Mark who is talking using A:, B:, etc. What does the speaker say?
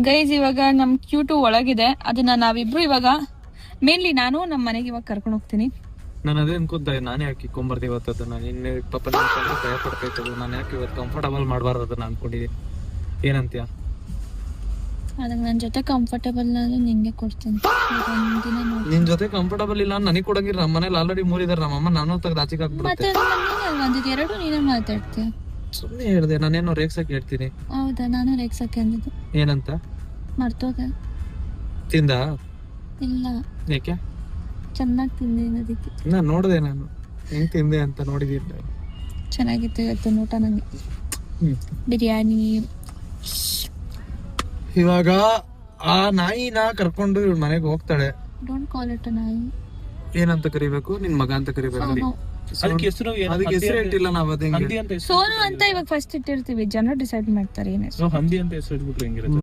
A: Guys ಇವಾಗ ನಮ್ cute ಒಳಗಿದೆ, ಅದನ್ನ ನಾವಿಬ್ರು ಇವಾಗ ಮೇನ್ಲಿ ನಾನು ನಮ್ಮ ಮನೆಗೆ ಇವಾಗ ಕರ್ಕೊಂಡು ಹೋಗ್ತೀನಿ.
B: ನಾನು ಅದೇ ಅನ್ಕೊಂತ ನಾನೇ ಯಾಕೆ ಇಕ್ಕೊಂಬರ್ದು ಇವತ್ತು ಅದನ್ನ, ನಿನ್ನೆ ಪಾಪ ಭಯ ಪಡ್ತೈತದು, ನಾನು ಯಾಕೆ ಇವತ್ತು ಕಂಫರ್ಟಬಲ್ ಮಾಡಬಾರ್ದು ಅದನ್ನ ಅನ್ಕೊಂಡಿದ್ದೀನಿ. ಏನಂತೀಯ?
A: ಅದಕ್ಕೆ ನನ್ನ ಜೊತೆ ಕಂಫರ್ಟಬಲ್ ನಾನು ನಿಂಗೆ ಕೊಡ್ತೀನಿ.
B: ನಿನ್ ಜೊತೆ ಕಂಫರ್ಟಬಲ್ ಇಲ್ಲ ನನಗೆ ಕೊಡಂಗಿಲ್ಲ. ನಮ್ಮ ಮನೇಲಿ ಆಲ್ರೆಡಿ ಮೂರಿದಾರೆ, ನಮ್ಮಮ್ಮ ನಾನು ತೆಗ್ದು ಆಚೆಗೆ
A: ಮತ್ತೆ
B: ಹಾಕ್ಬಿಡುತ್ತೆ.
A: ಒಂದಿದೆರಡು ನೀನೇ ಮಾತಾಡ್ತೀಯ.
B: ಸುಮ್ಮನೆ ಹೇಳ್ದೆ, ನಾನೇನೋ ರೇಗ್ಸಕ್ಕೆ ಹೇಳ್ತೀನಿ.
A: ಹೌದಾ? ನಾನು ರೇಗ್ಸಕ್ಕೆ ಅಂದಿದ್ದು.
B: ಏನಂತ?
A: ಮರ್ತೋದೆ.
B: ತಿಂದ?
A: ಇಲ್ಲ.
B: ಯಾಕೆ?
A: ಚೆನ್ನಾಗಿ ತಿಂದಿದ್ದೀನಿ ಅದಕ್ಕೆ.
B: ನಾನು ನೋಡಿದೆ, ನಾನು ಹೆಂಗ್ ತಿಂದೆ ಅಂತ ನೋಡಿದ್ದೀನಿ.
A: ಚೆನ್ನಾಗಿತ್ತು ಇವತ್ತು ಊಟ ನಂಗೆ. ಬಿರಿಯಾನಿ.
B: ಇವಾಗ ಆ ನಾಯಿನ ಕರ್ಕೊಂಡು ಇವ್ಳ ಮನೆಗೆ ಹೋಗ್ತಾಳೆ.
A: ಡೋಂಟ್ ಕಾಲ್ ಇಟ್ ನಾಯಿ.
B: ಏನಂತ ಕರಿಬೇಕು? ನಿನ್ ಮಗ ಅಂತ ಕರಿಬೇಕು. ಅದಕ್ಕೆ ಹೆಸರು ಇಟ್ಟಿಲ್ಲ ನಾವು. ಅದೇ
A: ಸೋನು ಅಂತ ಇವಾಗ ಫಸ್ಟ್ ಇಟ್ಟಿರ್ತೀವಿ, ಜನರು ಡಿಸೈಡ್ ಮಾಡ್ತಾರೆ ಏನ್ ಹೆಸರು.
C: ಹಂದಿ ಅಂತ ಹೆಸರು ಇಟ್ಬಿಟ್ರೆ ಹೆಂಗಿರುತ್ತೆ?